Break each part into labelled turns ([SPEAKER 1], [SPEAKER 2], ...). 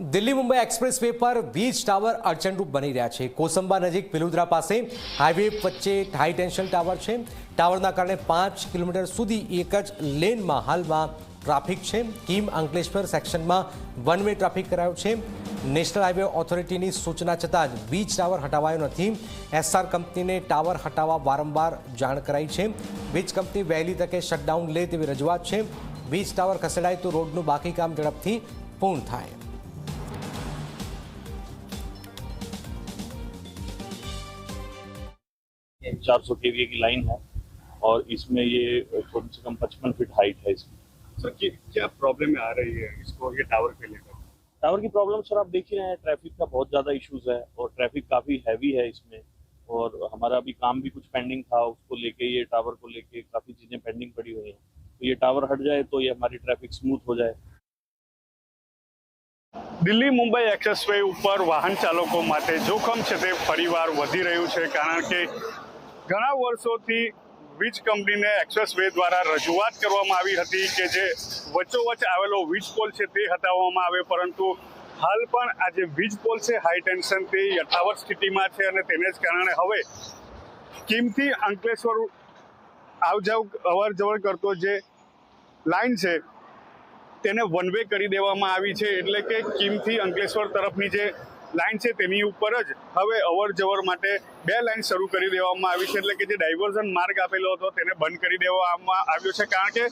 [SPEAKER 1] Delhi Mumbai express way પર વીજ tower અડચણરૂપ બની રહ્યા છે। કોસંબા નજીક પિલુદ્રા પાસે હાઈવે વચ્ચે હાઈ ટેન્શન ટાવર છે। ટાવરના કારણે 5 કિલોમીટર સુધી એક જ લેનમાં હાલમાં ટ્રાફિક છે। કીમ અંકલેશ્વર સેક્શનમાં વન વે ટ્રાફિક કરાયો છે। નેશનલ હાઈવે ઓથોરિટીની સૂચના છતાં જ વીજ ટાવર હટાવાયો નથી। એસઆર કંપનીને ટાવર હટાવવા વારંવાર જાણ કરાઈ છે। વીજ કંપની વહેલી તકે શટડાઉન લે તેવી રજૂઆત છે। વીજ ટાવર ખસેડાય તો રોડનું બાકી કામ ઝડપથી પૂર્ણ થાય।
[SPEAKER 2] 400 kVA की लाइन है और इसमें ये कम से कम 55 फीट हाइट है। इसमें
[SPEAKER 3] सर क्या प्रॉब्लम आ रही है इसको ये टावर पे लेकर?
[SPEAKER 2] टावर की प्रॉब्लम सर आप देख ही रहे हैं, ट्रैफिक का बहुत ज़्यादा इश्यूज है और ट्रैफिक काफ़ी हैवी है इसमें। और हमारा अभी काम भी कुछ पेंडिंग था, उसको लेके ये टावर को लेके काफ़ी चीज़ें पेंडिंग पड़ी हुई हैं। तो ये टावर हट जाए तो ये हमारी ट्रैफिक स्मूथ हो जाए।
[SPEAKER 3] દિલ્હી મુંબઈ એક્સપ્રેસવે ઉપર વાહન ચાલકો માટે જોખમ છે તે ફરીવાર વધી રહ્યું છે, કારણ કે ઘણા વર્ષોથી વીજ કંપનીને એક્સપ્રેસવે દ્વારા રજૂઆત કરવામાં આવી હતી કે જે વચ્ચોવચ્ચ આવેલો વીજ પોલ છે તે હટાવવામાં આવે, પરંતુ હાલ પણ આ જે વીજ પોલ છે હાઈ ટેન્શન તે યથાવત સ્થિતિમાં છે અને તેને જ કારણે હવે કીમથી અંકલેશ્વર અવર જવર કરતો જે લાઈન છે તેને વન વે કરી દેવામાં આવી છે। એટલે કે કીમથી અંકલેશ્વર તરફની જે લાઈન છે તેની ઉપર જ હવે અવર જવર માટે 2 લાઈન શરૂ કરી દેવામાં આવી છે। એટલે કે જે ડાયવર્ઝન માર્ગ આપેલો હતો તેને બંધ કરી દેવામાં આવ્યો છે, કારણ કે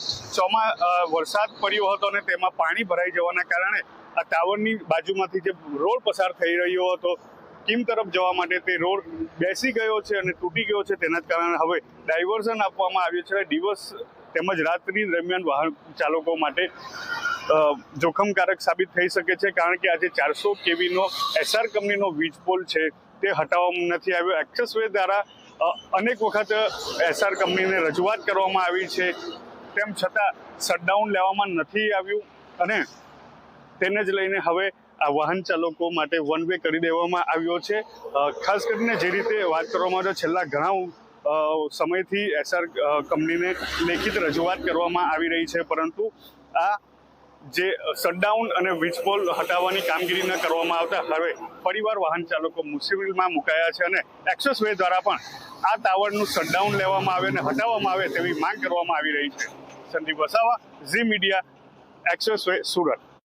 [SPEAKER 3] વરસાદ પડ્યો હતો અને તેમાં પાણી ભરાઈ જવાના કારણે આ ટાવરની બાજુમાંથી જે રોડ પસાર થઈ રહ્યો હતો કીમ તરફ જવા માટે તે રોડ બેસી ગયો છે અને તૂટી ગયો છે। તેના જ કારણે હવે ડાયવર્ઝન આપવામાં આવ્યું છે। દિવસ તેમજ રાત્રિ દરમિયાન વાહન ચાલકો માટે જોખમકારક સાબિત થઈ શકે છે, કારણ કે આજે 400 kVનો એસઆર કંપનીનો વીજ પોલ છે તે હટાવવામાં નથી આવ્યો। એક્સપ્રેસવે દ્વારા અનેક વખત એસઆર કંપનીને રજૂઆત કરવામાં આવી છે, તેમ છતાં શટડાઉન લેવામાં નથી આવ્યું અને તેને જ લઈને હવે આ વાહન ચાલકો માટે વન વે કરી દેવામાં આવ્યો છે। ખાસ કરીને જે રીતે વાત કરવામાં આવે છેલ્લા ઘણા સમયથી એસઆર કંપનીને લેખિત રજૂઆત કરવામાં આવી રહી છે, પરંતુ આ જે શટડાઉન અને વીજ પોલ હટાવવાની કામગીરી ન કરવામાં આવતા હવે ફરીવાર વાહન ચાલકો મુશ્કેલીમાં મુકાયા છે અને એક્સપ્રેસવે દ્વારા પણ આ ટાવરનું શટડાઉન લેવામાં આવે અને હટાવવામાં આવે તેવી માંગ કરવામાં આવી રહી છે। Sandeep Vasava, Zee media, expressway, Surat.